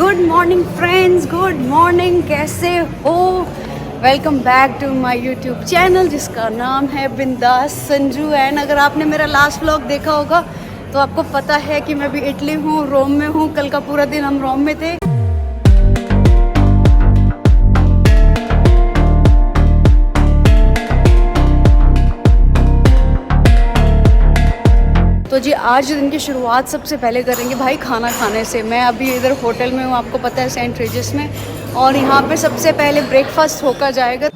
Good morning friends, good morning. कैसे हो? Welcome back to my YouTube channel जिसका नाम है बिंदास संजू। एंड अगर आपने मेरा लास्ट व्लॉग देखा होगा तो आपको पता है कि मैं भी इटली हूँ, रोम में हूँ। कल का पूरा दिन हम रोम में थे। तो जी आज दिन की शुरुआत सबसे पहले करेंगे भाई खाना खाने से। मैं अभी इधर होटल में हूँ, आपको पता है, सेंट रेजिस में। और यहाँ पे सबसे पहले ब्रेकफास्ट होकर जाएगा।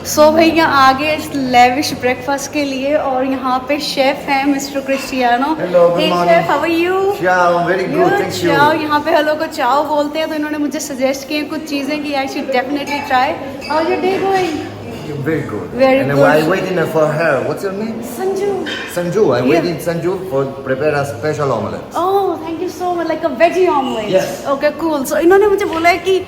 सो भैया आगे इस लेविश ब्रेकफास्ट के लिए। और यहाँ पे शेफ है mister Cristiano. Hey chef, how are you? Ciao, very good, thank you. चाओ, यहाँ पे हेलो को चाओ बोलते हैं। तो इन्होंने मुझे सजेस्ट किए कुछ चीज़ें कि I should definitely try. How is your day going? Very good. Very and good. I'm waiting for her. What's your name? Sanju. Sanju. I'm Yeah. waiting Sanju for prepare a special omelette. Oh, thank you so much. Like a veggie omelette. Yes. Okay, cool. So इन्होंने मुझे बोला है कि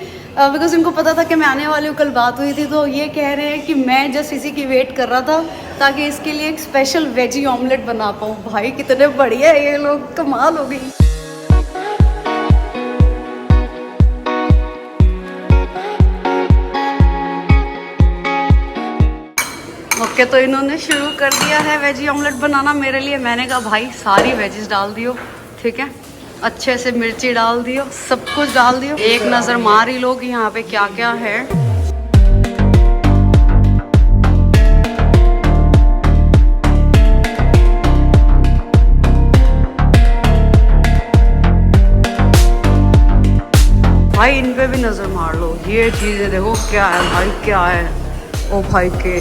because इनको पता था कि मैं आने वाली हूँ, कल बात हुई थी, तो ये कह रहे हैं कि मैं जस्ट इसी की वेट कर रहा था ताकि इसके लिए एक स्पेशल वेजी ऑमलेट बना पाऊँ। भाई कितने बढ़िया है ये लोग, कमाल हो गई। ओके तो इन्होंने शुरू कर दिया है वेजी ऑमलेट बनाना मेरे लिए। मैंने कहा भाई सारी वेजीज डाल दियो, ठीक है, अच्छे से मिर्ची डाल दियो, सब कुछ डाल दियो। एक नज़र मार ही लो कि यहाँ पे क्या क्या है। भाई इन पे भी नज़र मार लो, ये चीज़ें देखो क्या है भाई, क्या है। ओ भाई के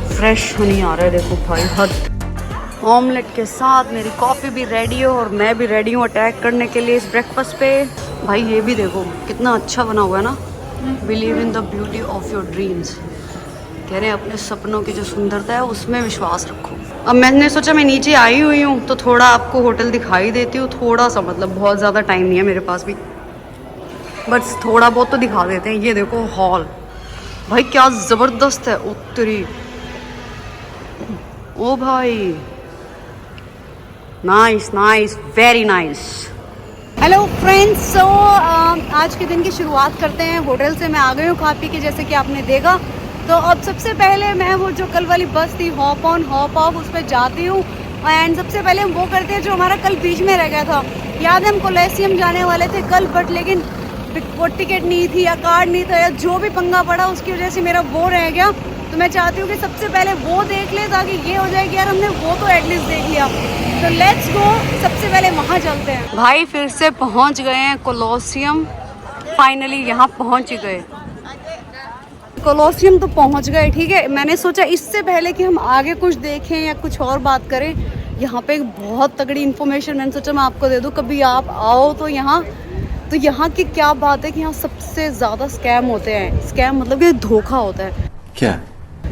फ्रेश हनी आ रहा है, देखो भाई हद। ऑमलेट के साथ मेरी कॉफ़ी भी रेडी हो और मैं भी रेडी हूँ अटैक करने के लिए इस ब्रेकफास्ट पे। भाई ये भी देखो कितना अच्छा बना हुआ है ना। Believe in the beauty of your dreams. कह रहे हैं अपने सपनों की जो सुंदरता है उसमें विश्वास रखो। अब मैंने सोचा मैं नीचे आई हुई हूँ तो थोड़ा आपको होटल दिखाई देती हूँ, थोड़ा सा, मतलब बहुत ज़्यादा टाइम नहीं है मेरे पास भी, बस थोड़ा बहुत तो दिखा देते हैं। ये देखो हॉल, भाई क्या ज़बरदस्त है। उत्तरी, ओ भाई nice nice, very nice. Hello friends, so आज के दिन की शुरुआत करते हैं। होटल से मैं आ गई हूँ खा पी के, जैसे कि आपने देखा। तो अब सबसे पहले मैं वो जो कल वाली बस थी हॉप ऑन हॉप ऑफ, उस पर जाती हूँ। एंड सबसे पहले हम वो करते हैं जो हमारा कल बीच में रह गया था। याद है हम कोलेसियम जाने वाले थे कल, बट लेकिन वो टिकट नहीं थी या कार्ड नहीं था या जो भी पंगा पड़ा उसकी वजह से मेरा वो रह गया। तो मैं चाहती हूँ कि सबसे पहले वो देख ले ताकि ये हो जाए कि यार हमने वो तो एटलीस्ट देख लिया। तो लेट्स गो, सबसे पहले वहाँ चलते हैं। भाई फिर से पहुँच गए हैं कोलोसियम, फाइनली यहाँ पहुँच गए। कोलोसियम तो पहुँच गए, ठीक है। मैंने सोचा इससे पहले कि हम आगे कुछ देखें या कुछ और बात करें, यहाँ पे एक बहुत तगड़ी इन्फॉर्मेशन मैंने सोचा मैं आपको दे दूँ। कभी आप आओ तो यहाँ की क्या बात है कि यहाँ सबसे ज़्यादा स्कैम होते हैं। स्कैम मतलब कि धोखा होता है। क्या?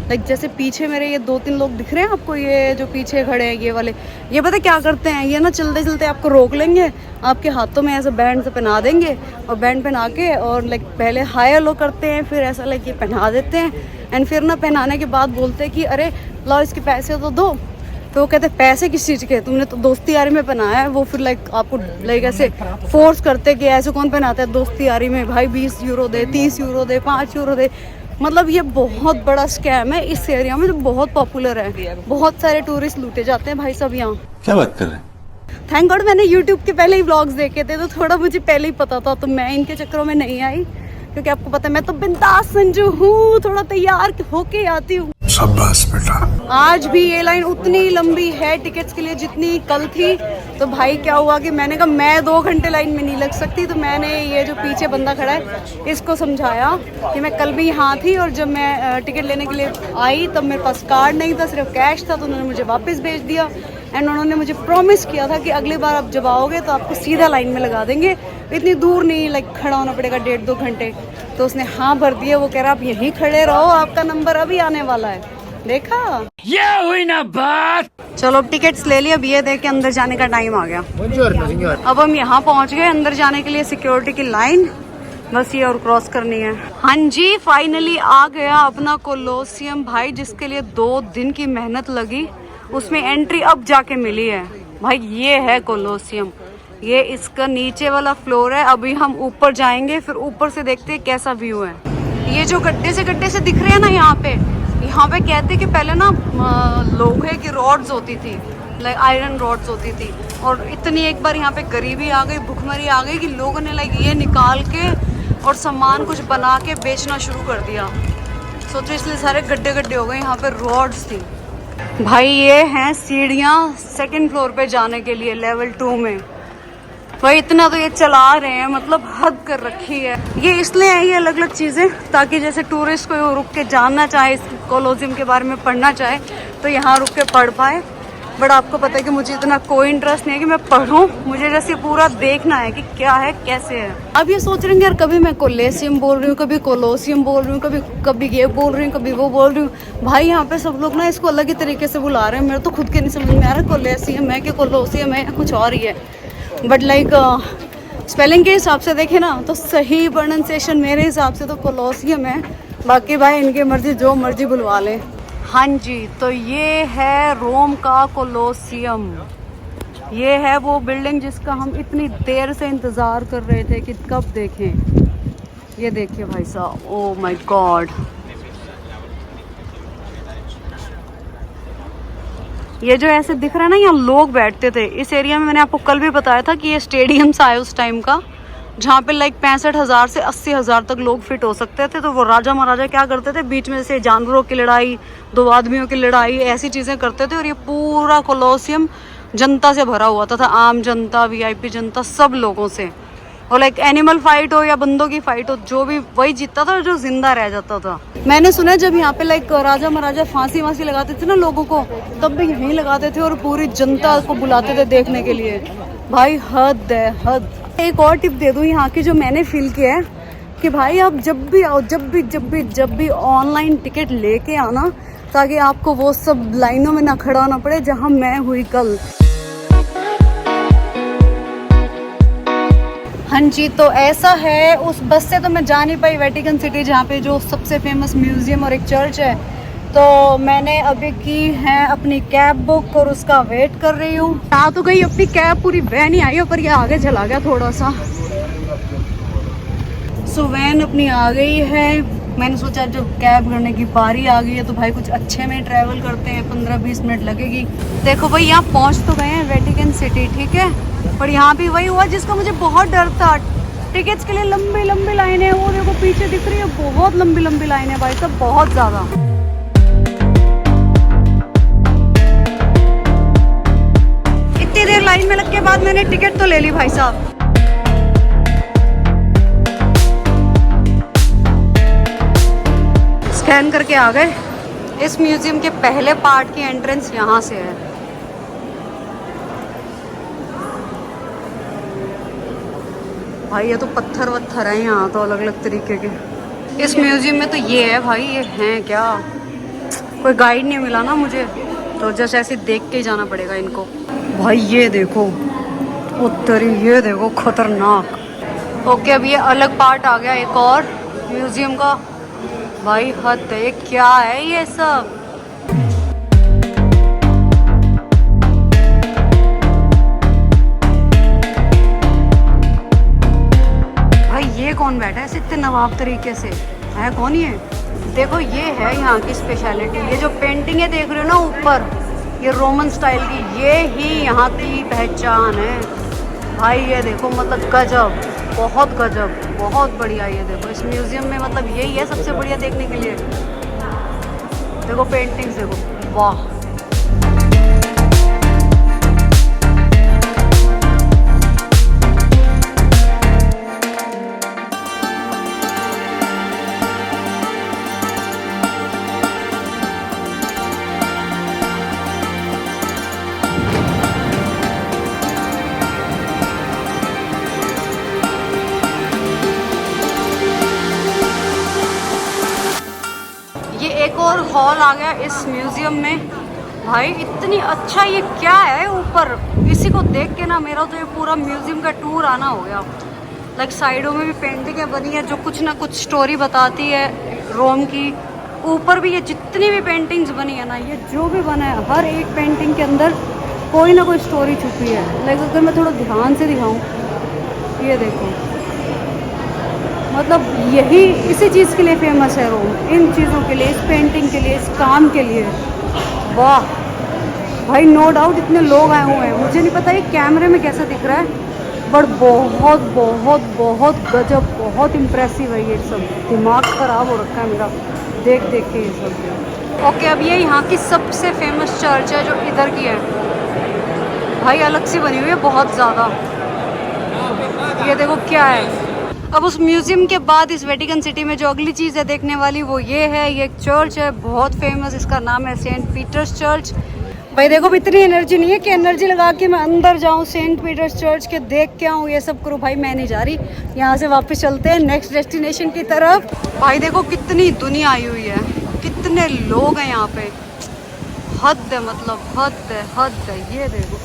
लाइक जैसे पीछे मेरे ये 2-3 लोग दिख रहे हैं आपको, ये जो पीछे खड़े हैं ये वाले, ये पता क्या करते हैं, ये ना चलते चलते आपको रोक लेंगे, आपके हाथों में ऐसे बैंड से पहना देंगे और बैंड पहना के और लाइक पहले हाई लो करते हैं, फिर ऐसा लाइक ये पहना देते हैं। एंड फिर ना पहनाने के बाद बोलते हैं कि अरे लाओ इसके पैसे तो दो। तो वो कहते हैं पैसे किस चीज़ के, तुमने तो दोस्ती यारी में पहनाया है। वो फिर लाइक आपको लाइक ऐसे फोर्स करते कि ऐसे कौन पहनाता है दोस्ती यारी में, भाई 20 यूरो दे, 30 यूरो दे, 5 यूरो दे। मतलब ये बहुत बड़ा स्कैम है इस एरिया में जो बहुत पॉपुलर है। बहुत सारे टूरिस्ट लूटे जाते हैं भाई सब यहाँ। क्या बात कर रहे हैं? थैंक गॉड मैंने यूट्यूब के पहले ही व्लॉग्स देखे थे तो थोड़ा मुझे पहले ही पता था, तो मैं इनके चक्करों में नहीं आई, क्योंकि आपको पता है मैं तो बिंदास संजू हूँ, थोड़ा तैयार होके आती हूँ। शाबाश बेटा। आज भी ये लाइन उतनी लंबी है टिकट्स के लिए जितनी कल थी। तो भाई क्या हुआ कि मैंने कहा मैं 2 घंटे लाइन में नहीं लग सकती, तो मैंने ये जो पीछे बंदा खड़ा है इसको समझाया कि मैं कल भी यहाँ थी और जब मैं टिकट लेने के लिए आई तब मेरे पास कार्ड नहीं था, सिर्फ कैश था। तो उन्होंने मुझे वापस भेज दिया। एंड उन्होंने मुझे प्रॉमिस किया था कि अगली बार आप जब आओगे तो आपको सीधा लाइन में लगा देंगे, इतनी दूर नहीं लाइक खड़ा होना पड़ेगा 1.5-2 घंटे। तो उसने हाँ भर दिया। वो कह रहा आप यहीं खड़े रहो, आपका नंबर अभी आने वाला है। देखा, ये हुई ना बात। चलो अब टिकट्स ले लिया, अब ये देख के अंदर जाने का टाइम आ गया। अब हम यहाँ पहुँच गए, अंदर जाने के लिए सिक्योरिटी की लाइन बस ये और क्रॉस करनी है। हाँ जी, फाइनली आ गया अपना कोलोसियम भाई, जिसके लिए 2 दिन की मेहनत लगी, उसमें एंट्री अब जाके मिली है भाई। ये है कोलोसियम, ये इसका नीचे वाला फ्लोर है। अभी हम ऊपर जाएंगे, फिर ऊपर से देखते हैं कैसा व्यू है। ये जो गड्ढे से दिख रहे हैं ना, यहाँ पे कहते कि पहले ना लोहे की रॉड्स होती थी, लाइक आयरन रॉड्स होती थी। और इतनी एक बार यहाँ पे गरीबी आ गई, भुखमरी आ गई कि लोगों ने लाइक ये निकाल के और सामान कुछ बना के बेचना शुरू कर दिया। सोचो इसलिए सारे गड्ढे हो गए। यहाँ पे रॉड्स थी। भाई ये हैं सीढ़ियाँ सेकंड फ्लोर पे जाने के लिए, लेवल 2 में। भाई इतना तो ये चला रहे हैं, मतलब हद कर रखी है। ये इसलिए है ये अलग अलग चीज़ें, ताकि जैसे टूरिस्ट को रुक के जानना चाहे, इस कोलोसियम के बारे में पढ़ना चाहे तो यहाँ रुक के पढ़ पाए। बट आपको पता है कि मुझे इतना कोई इंटरेस्ट नहीं है कि मैं पढ़ूं। मुझे जैसे पूरा देखना है कि क्या है कैसे है। अब ये सोच रहे हैं यार, कभी मैं कोलेसियम बोल रही हूँ, कभी कोलोसियम बोल रही हूँ, कभी ये बोल रही हूँ, कभी वो बोल रही हूँ। भाई यहाँ पे सब लोग ना इसको अलग ही तरीके से बुला रहे हैं। मेरे तो खुद के नहीं समझ में आ रहा कोलेसियम है कि कोलोसियम है या कुछ और ही है। बट लाइक स्पेलिंग के हिसाब से देखें ना तो सही प्रोनाउंसिएशन मेरे हिसाब से तो कोलोसियम है। बाकी भाई इनकी मर्जी, जो मर्जी बुलवा लें। हाँ जी, तो ये है रोम का कोलोसियम। ये है वो बिल्डिंग जिसका हम इतनी देर से इंतज़ार कर रहे थे कि कब देखें। ये देखिए भाई साहब, ओह माय गॉड। ये जो ऐसे दिख रहा है ना, यहाँ लोग बैठते थे इस एरिया में। मैंने आपको कल भी बताया था कि ये स्टेडियम सा है उस टाइम का, जहाँ पे लाइक 65,000 से 80,000 तक लोग फिट हो सकते थे। तो वो राजा महाराजा क्या करते थे, बीच में से जानवरों की लड़ाई, 2 आदमियों की लड़ाई, ऐसी चीज़ें करते थे। और ये पूरा कोलोसियम जनता से भरा हुआ था आम जनता, VIP जनता, सब लोगों से। और लाइक एनिमल फाइट हो या बंदों की फाइट हो, जो भी वही जीतता था जो जिंदा रह जाता था। मैंने सुना जब यहाँ पे लाइक राजा महाराजा फांसी लगाते थे ना लोगों को, तब भी यहीं लगाते थे और पूरी जनता को बुलाते थे देखने के लिए। भाई हद है, हद। एक और टिप दे दूँ यहाँ की जो मैंने फील किया है कि भाई आप जब भी आओ, जब भी ऑनलाइन टिकट लेके आना, ताकि आपको वो सब लाइनों में ना खड़ा होना पड़े जहाँ मैं हुई कल। हाँ जी, तो ऐसा है। उस बस से तो मैं जा नहीं पाई वेटिकन सिटी, जहाँ पे जो सबसे फेमस म्यूजियम और एक चर्च है। तो मैंने अभी की है अपनी कैब बुक और उसका वेट कर रही हूँ। आ तो गई अपनी कैब, पूरी वैन ही आई है, पर ये आगे चला गया थोड़ा सा। सो वैन अपनी आ गई है। मैंने सोचा जब कैब करने की बारी आ गई है तो भाई कुछ अच्छे में ट्रैवल करते हैं, 15-20 मिनट लगेगी। देखो भाई यहाँ पहुँच तो गए हैं वेटिकन सिटी, ठीक है। पर यहाँ भी वही हुआ जिसका मुझे बहुत डर था। टिकट्स के लिए लंबी लंबी लाइनें, वो देखो पीछे दिख रही है, बहुत लंबी लंबी लाइनें भाई साहब, बहुत ज़्यादा। इतनी देर लाइन में लग के बाद मैंने टिकट तो ले ली भाई साहब। स्कैन करके आ गए। इस म्यूजियम के पहले पार्ट की एंट्रेंस यहाँ से है। भाई ये तो पत्थर वत्थर है यहाँ तो अलग अलग तरीके के। इस म्यूजियम में तो ये है भाई, ये हैं क्या, कोई गाइड नहीं मिला ना मुझे, तो जैसे ऐसे देख के ही जाना पड़ेगा इनको। भाई ये देखो उत्तरी, ये देखो खतरनाक। ओके, अब ये अलग पार्ट आ गया एक और म्यूजियम का। भाई हद है, क्या है ये सब। भाई ये कौन बैठा है ऐसे इतने नवाब तरीके से, है कौन ये? देखो ये है यहाँ की स्पेशलिटी। ये जो पेंटिंग है देख रहे हो ना ऊपर, ये रोमन स्टाइल की, ये ही यहाँ की पहचान है भाई। ये देखो मतलब गजब, बहुत गजब, बहुत बढ़िया। ये देखो इस म्यूजियम में मतलब यही है सबसे बढ़िया देखने के लिए। देखो पेंटिंग्स देखो, वाह। एक और हॉल आ गया इस म्यूजियम में। भाई इतनी अच्छा, ये क्या है ऊपर, इसी को देख के ना मेरा तो ये पूरा म्यूजियम का टूर आना हो गया। लाइक साइडों में भी पेंटिंगें बनी है जो कुछ ना कुछ स्टोरी बताती है रोम की। ऊपर भी ये जितनी भी पेंटिंग्स बनी है ना, ये जो भी बना है, हर एक पेंटिंग के अंदर कोई ना कोई स्टोरी छुपी है। लाइक अगर मैं थोड़ा ध्यान से दिखाऊं, ये देखो, मतलब यही इसी चीज़ के लिए फेमस है रोम, इन चीज़ों के लिए, इस पेंटिंग के लिए, इस काम के लिए। वाह भाई, नो डाउट इतने लोग आए हुए हैं। मुझे नहीं पता ये कैमरे में कैसा दिख रहा है, बट बहुत बहुत बहुत गजब, बहुत इम्प्रेसिव है ये सब। दिमाग ख़राब हो रखा है मेरा देख देख के ये सब। ओके, अब ये यहाँ की सबसे फेमस चर्च है जो इधर की है भाई, अलग सी बनी हुई है बहुत ज़्यादा। ये देखो क्या है। अब उस म्यूज़ियम के बाद इस वेटिकन सिटी में जो अगली चीज़ है देखने वाली वो ये है। ये एक चर्च है बहुत फेमस, इसका नाम है सेंट पीटर्स चर्च। भाई देखो, अब इतनी एनर्जी नहीं है कि एनर्जी लगा के मैं अंदर जाऊं, सेंट पीटर्स चर्च के देख के आऊं, ये सब करूं। भाई मैं नहीं जा रही, यहाँ से वापस चलते हैं नेक्स्ट डेस्टिनेशन की तरफ। भाई देखो कितनी दुनिया आई हुई है, कितने लोग हैं यहाँ पे, हद है, मतलब हद है, हद है। ये देखो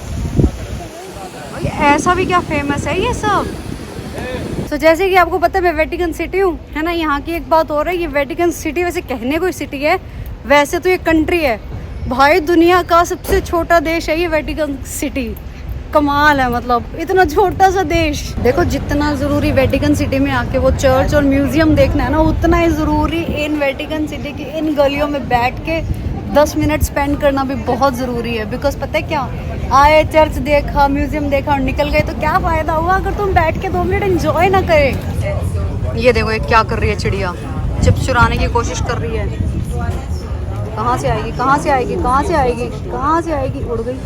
भाई, ऐसा भी क्या फेमस है ये सब। तो जैसे कि आपको पता है मैं वेटिकन सिटी हूँ, है ना। यहाँ की एक बात और है, ये वेटिकन सिटी वैसे कहने को सिटी है, वैसे तो ये कंट्री है भाई। दुनिया का सबसे छोटा देश है ये वेटिकन सिटी। कमाल है, मतलब इतना छोटा सा देश। देखो जितना ज़रूरी वेटिकन सिटी में आके वो चर्च और म्यूज़ियम देखना है ना, उतना ही ज़रूरी इन वेटिकन सिटी की इन गलियों में बैठ के 10 मिनट स्पेंड करना भी बहुत ज़रूरी है। बिकॉज पता है क्या, आए चर्च देखा, म्यूज़ियम देखा और निकल गए तो क्या फ़ायदा हुआ अगर तुम बैठ के 2 मिनट एंजॉय ना करें। ये देखो ये क्या कर रही है चिड़िया, चिप्स चुराने की कोशिश कर रही है। कहाँ से आएगी, कहाँ से आएगी, कहाँ से आएगी, कहाँ से आएगी, उड़ गई।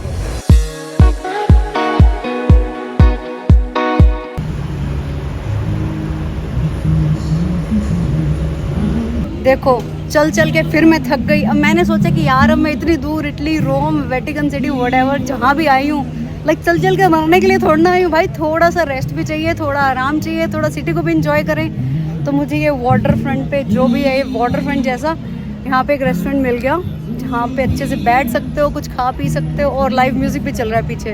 देखो चल चल के फिर मैं थक गई। अब मैंने सोचा कि यार अब मैं इतनी दूर, इटली, रोम, वेटिकन सिटी, व्हाटएवर जहाँ भी आई हूँ, लाइक चल चल के मरने के लिए थोड़ा ना आई हूँ भाई। थोड़ा सा रेस्ट भी चाहिए, थोड़ा आराम चाहिए, थोड़ा सिटी को भी इंजॉय करें। तो मुझे ये वाटर फ्रंट पे जो भी है, ये वाटर फ्रंट जैसा यहाँ पे एक रेस्टोरेंट मिल गया जहाँ पे अच्छे से बैठ सकते हो, कुछ खा पी सकते हो और लाइव म्यूजिक भी चल रहा है पीछे।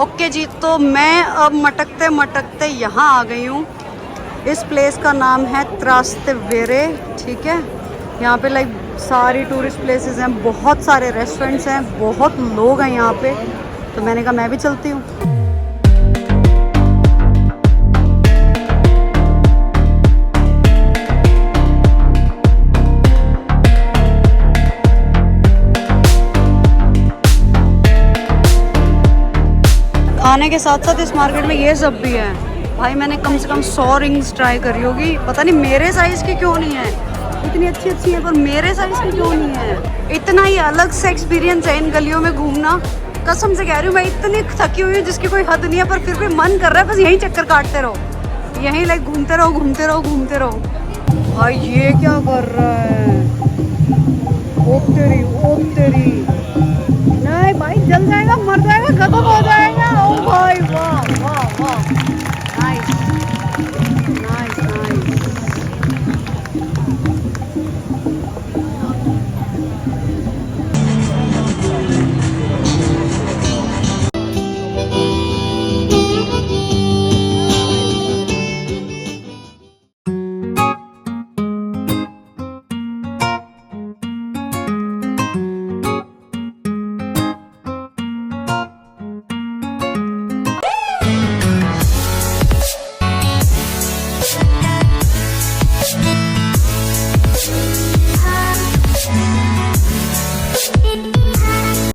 ओके जी, तो मैं अब मटकते मटकते यहाँ आ गई हूँ। इस प्लेस का नाम है त्रास्तेवेरे, ठीक है। यहाँ पे लाइक सारी टूरिस्ट प्लेसेस हैं, बहुत सारे रेस्टोरेंट्स हैं, बहुत लोग हैं यहाँ पे। तो मैंने कहा मैं भी चलती हूँ। खाने के साथ साथ इस मार्केट में ये सब भी है भाई। मैंने कम से कम 100 रिंग्स ट्राई करी होगी, पता नहीं मेरे साइज़ की क्यों नहीं है। इतनी अच्छी अच्छी है पर मेरे साइज़ की क्यों नहीं है। इतना ही अलग से एक्सपीरियंस है इन गलियों में घूमना, कसम से कह रही हूँ। मैं इतनी थकी हुई हूँ जिसकी कोई हद नहीं है, पर फिर भी मन कर रहा है बस यहीं चक्कर काटते रहो, यहीं लाइक घूमते रहो, घूमते रहो, घूमते रहो। भाई ये क्या कर रहा है, ओ तेरी, ओ तेरी। नहीं भाई जल जाएगा, मर जाएगा, खत्म हो जाएगा। ओ भाई वाह वाह वाह, नाइस नाइस नाइस।